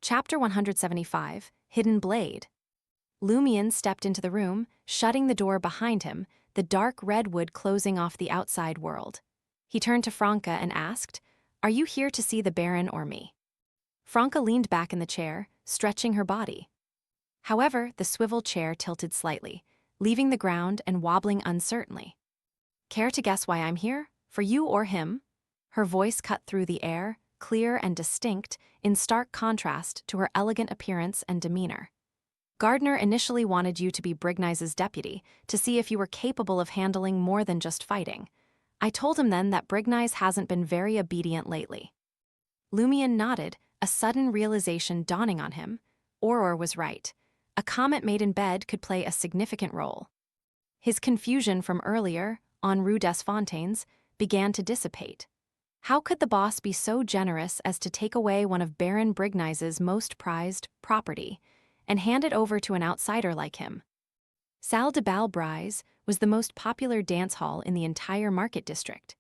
Chapter 175, Hidden Blade. Lumion stepped into the room, shutting the door behind him, the dark redwood closing off the outside world. He turned to Franca and asked, "Are you here to see the Baron or me?" Franca leaned back in the chair, stretching her body. However, the swivel chair tilted slightly, leaving the ground and wobbling uncertainly. "Care to guess why I'm here? For you or him?" Her voice cut through the air, clear and distinct, in stark contrast to her elegant appearance and demeanor. "Gardner initially wanted you to be Brignice's deputy, to see if you were capable of handling more than just fighting. I told him then that Brignice hasn't been very obedient lately." Lumion nodded, a sudden realization dawning on him. Auror was right. A comment made in bed could play a significant role. His confusion from earlier, on Rue des Fontaines, began to dissipate. How could the boss be so generous as to take away one of Baron Brignice's most prized property and hand it over to an outsider like him? Salle de Bal Brise was the most popular dance hall in the entire market district.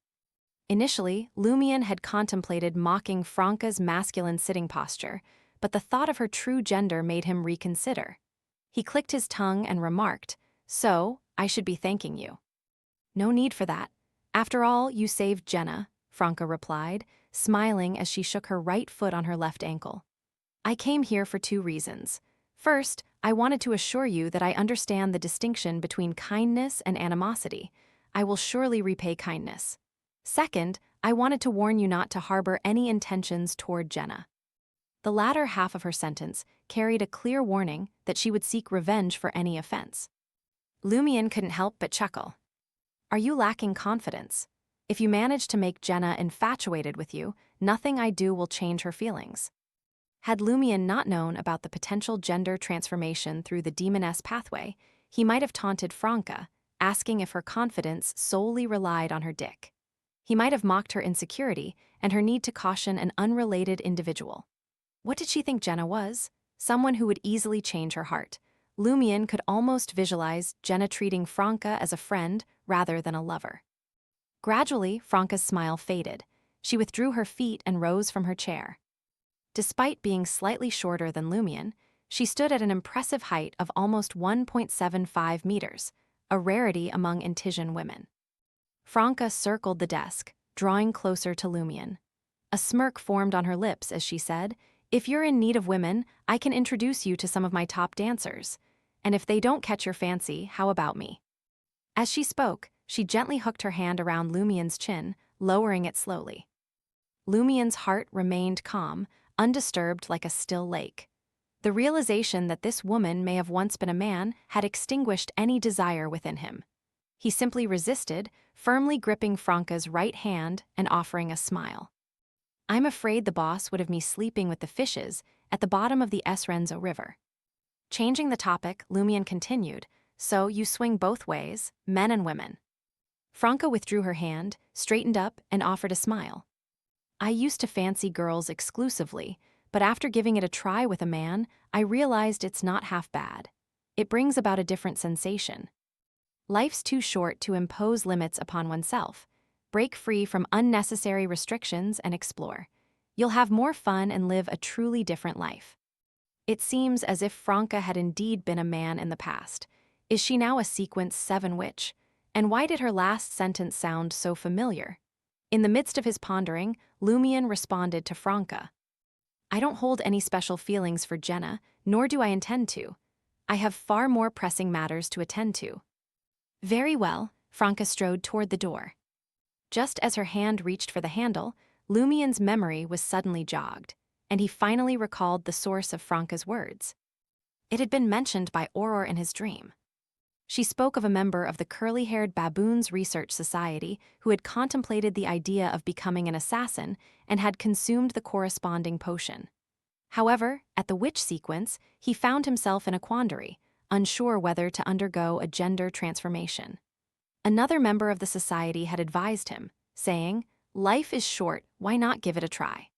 Initially, Lumion had contemplated mocking Franca's masculine sitting posture, but the thought of her true gender made him reconsider. He clicked his tongue and remarked, "So, I should be thanking you." "No need for that. After all, you saved Jenna," Franca replied, smiling as she shook her right foot on her left ankle. "I came here for two reasons. First, I wanted to assure you that I understand the distinction between kindness and animosity. I will surely repay kindness. Second, I wanted to warn you not to harbor any intentions toward Jenna." The latter half of her sentence carried a clear warning that she would seek revenge for any offense. Lumion couldn't help but chuckle. "Are you lacking confidence? If you manage to make Jenna infatuated with you, nothing I do will change her feelings." Had Lumion not known about the potential gender transformation through the demoness pathway, he might have taunted Franca, asking if her confidence solely relied on her dick. He might have mocked her insecurity and her need to caution an unrelated individual. What did she think Jenna was? Someone who would easily change her heart. Lumion could almost visualize Jenna treating Franca as a friend rather than a lover. Gradually, Franca's smile faded. She withdrew her feet and rose from her chair. Despite being slightly shorter than Lumion, she stood at an impressive height of almost 1.75 meters, a rarity among Intisian women. Franca circled the desk, drawing closer to Lumion. A smirk formed on her lips as she said, "If you're in need of women, I can introduce you to some of my top dancers. And if they don't catch your fancy, how about me?" As she spoke, she gently hooked her hand around Lumion's chin, lowering it slowly. Lumion's heart remained calm, undisturbed like a still lake. The realization that this woman may have once been a man had extinguished any desire within him. He simply resisted, firmly gripping Franca's right hand and offering a smile. "I'm afraid the boss would have me sleeping with the fishes at the bottom of the Esrenzo River." Changing the topic, Lumion continued, "So you swing both ways, men and women." Franca withdrew her hand, straightened up, and offered a smile. "I used to fancy girls exclusively, but after giving it a try with a man, I realized it's not half bad. It brings about a different sensation. Life's too short to impose limits upon oneself. Break free from unnecessary restrictions and explore. You'll have more fun and live a truly different life." It seems as if Franca had indeed been a man in the past. Is she now a Sequence 7 witch? And why did her last sentence sound so familiar? In the midst of his pondering, Lumion responded to Franca. "I don't hold any special feelings for Jenna, nor do I intend to. I have far more pressing matters to attend to." "Very well," Franca strode toward the door. Just as her hand reached for the handle, Lumion's memory was suddenly jogged, and he finally recalled the source of Franca's words. It had been mentioned by Auror in his dream. She spoke of a member of the curly-haired Baboons Research Society who had contemplated the idea of becoming an assassin and had consumed the corresponding potion. However, at the witch sequence, he found himself in a quandary, unsure whether to undergo a gender transformation. Another member of the society had advised him, saying, "Life is short, why not give it a try?"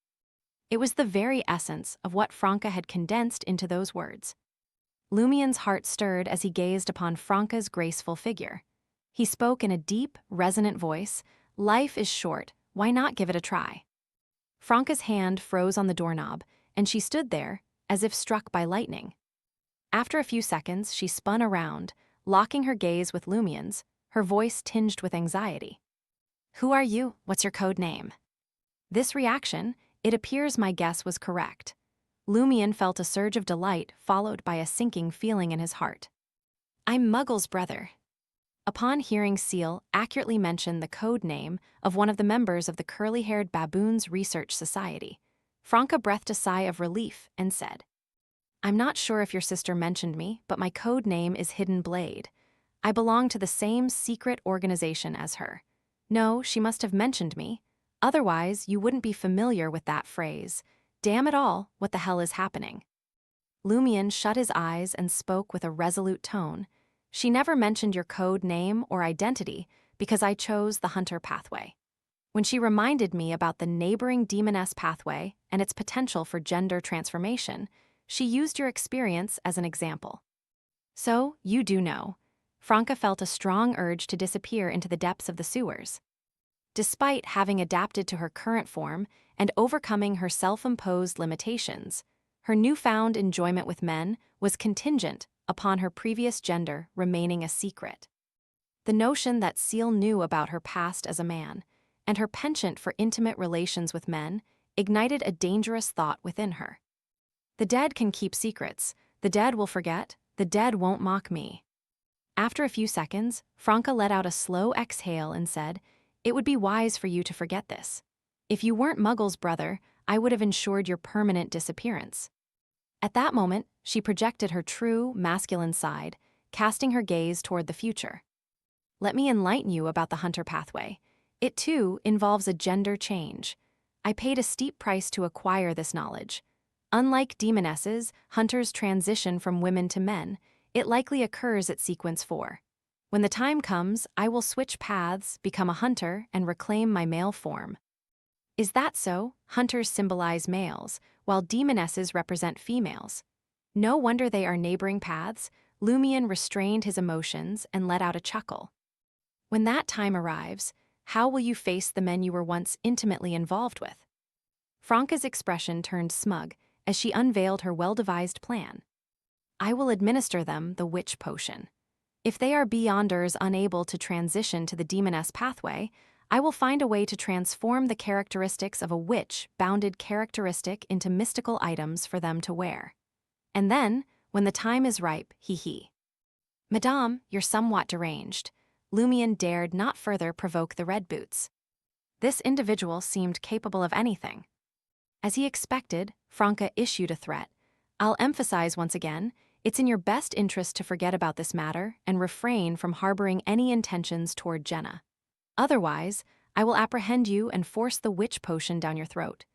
It was the very essence of what Franca had condensed into those words. Lumion's heart stirred as he gazed upon Franca's graceful figure. He spoke in a deep, resonant voice, "Life is short, why not give it a try?" Franca's hand froze on the doorknob, and she stood there, as if struck by lightning. After a few seconds, she spun around, locking her gaze with Lumien's, her voice tinged with anxiety. "Who are you? What's your code name?" This reaction, it appears my guess was correct. Lumien felt a surge of delight followed by a sinking feeling in his heart. "I'm Muggle's brother." Upon hearing Seal accurately mention the code name of one of the members of the Curly-Haired Baboons Research Society, Franca breathed a sigh of relief and said, "I'm not sure if your sister mentioned me, but my code name is Hidden Blade. I belong to the same secret organization as her. No, she must have mentioned me. Otherwise, you wouldn't be familiar with that phrase. Damn it all, what the hell is happening?" Lumien shut his eyes and spoke with a resolute tone. "She never mentioned your code name or identity because I chose the Hunter pathway. When she reminded me about the neighboring Demoness pathway and its potential for gender transformation, she used your experience as an example. So, you do know." Franca felt a strong urge to disappear into the depths of the sewers. Despite having adapted to her current form and overcoming her self-imposed limitations, her newfound enjoyment with men was contingent upon her previous gender remaining a secret. The notion that Seal knew about her past as a man and her penchant for intimate relations with men ignited a dangerous thought within her. The dead can keep secrets, the dead will forget, the dead won't mock me. After a few seconds, Franca let out a slow exhale and said, "It would be wise for you to forget this. If you weren't Muggle's brother, I would have ensured your permanent disappearance." At that moment, she projected her true, masculine side, casting her gaze toward the future. "Let me enlighten you about the Hunter pathway. It, too, involves a gender change. I paid a steep price to acquire this knowledge. Unlike demonesses, hunters transition from women to men. It likely occurs at sequence 4. When the time comes, I will switch paths, become a hunter, and reclaim my male form." Is that so? Hunters symbolize males, while demonesses represent females. No wonder they are neighboring paths. Lumien restrained his emotions and let out a chuckle. "When that time arrives, how will you face the men you were once intimately involved with?" Franca's expression turned smug as she unveiled her well-devised plan. "I will administer them the witch potion. If they are beyonders unable to transition to the demoness pathway, I will find a way to transform the characteristics of a witch-bounded characteristic into mystical items for them to wear. And then, when the time is ripe, hee." "Madame, you're somewhat deranged." Lumien dared not further provoke the red boots. This individual seemed capable of anything. As he expected, Franca issued a threat. "I'll emphasize once again, it's in your best interest to forget about this matter and refrain from harboring any intentions toward Jenna. Otherwise, I will apprehend you and force the witch potion down your throat.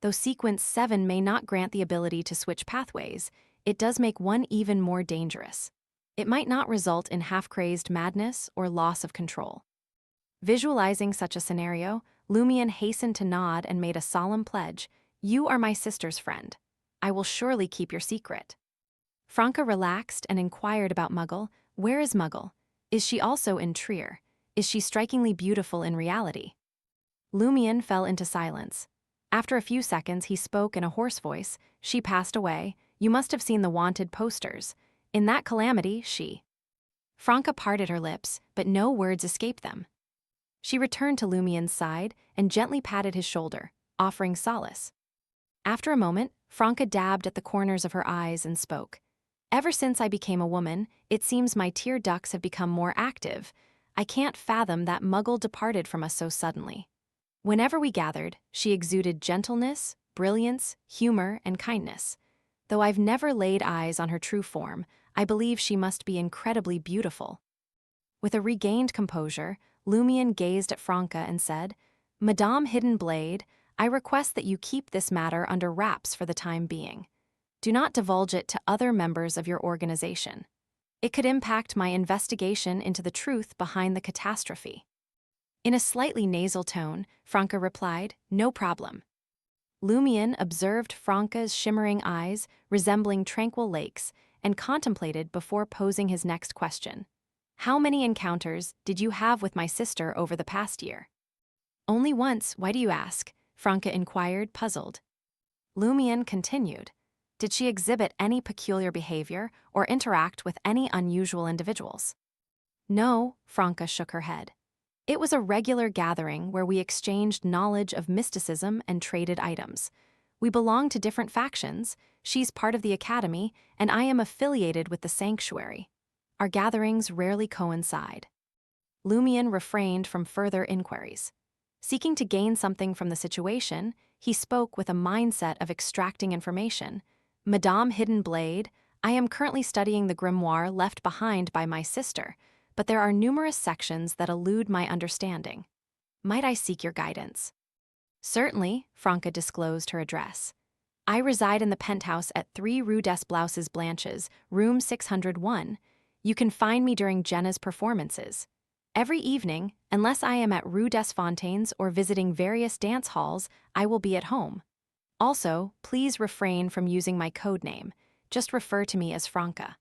Though Sequence 7 may not grant the ability to switch pathways, it does make one even more dangerous. It might not result in half-crazed madness or loss of control." Visualizing such a scenario, Lumien hastened to nod and made a solemn pledge. "You are my sister's friend. I will surely keep your secret." Franca relaxed and inquired about Muggle. "Where is Muggle? Is she also in Trier? Is she strikingly beautiful in reality?" Lumien fell into silence. After a few seconds, he spoke in a hoarse voice. "She passed away. You must have seen the wanted posters. In that calamity, she—" Franca parted her lips, but no words escaped them. She returned to Lumien's side and gently patted his shoulder, offering solace. After a moment, Franca dabbed at the corners of her eyes and spoke. "Ever since I became a woman, it seems my tear ducts have become more active. I can't fathom that Muggle departed from us so suddenly. Whenever we gathered, she exuded gentleness, brilliance, humor, and kindness. Though I've never laid eyes on her true form, I believe she must be incredibly beautiful." With a regained composure, Lumien gazed at Franca and said, "Madame Hidden Blade, I request that you keep this matter under wraps for the time being. Do not divulge it to other members of your organization. It could impact my investigation into the truth behind the catastrophe." In a slightly nasal tone, Franca replied, "No problem." Lumien observed Franca's shimmering eyes, resembling tranquil lakes, and contemplated before posing his next question. "How many encounters did you have with my sister over the past year?" "Only once, why do you ask?" Franca inquired, puzzled. Lumien continued, Did she exhibit any peculiar behavior or interact with any unusual individuals? No, Franca shook her head. It was a regular gathering where we exchanged knowledge of mysticism and traded items. We belong to different factions. She's part of the academy, and I am affiliated with the sanctuary. Our gatherings rarely coincide. Lumion refrained from further inquiries. Seeking to gain something from the situation, he spoke with a mindset of extracting information. Madame Hidden Blade, I am currently studying the grimoire left behind by my sister, but there are numerous sections that elude my understanding. Might I seek your guidance? Certainly, Franca disclosed her address. I reside in the penthouse at 3 Rue des Blouses Blanches, room 601. You can find me during Jenna's performances. Every evening, unless I am at Rue des Fontaines or visiting various dance halls, I will be at home. Also, please refrain from using my code name. Just refer to me as Franca.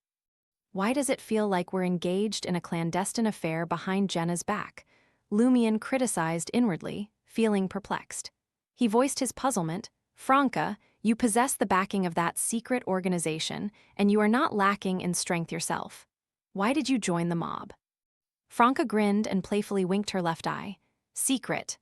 Why does it feel like we're engaged in a clandestine affair behind Jenna's back? Lumion criticized inwardly, feeling perplexed. He voiced his puzzlement. Franca, you possess the backing of that secret organization, and you are not lacking in strength yourself. Why did you join the mob? Franca grinned and playfully winked her left eye. Secret.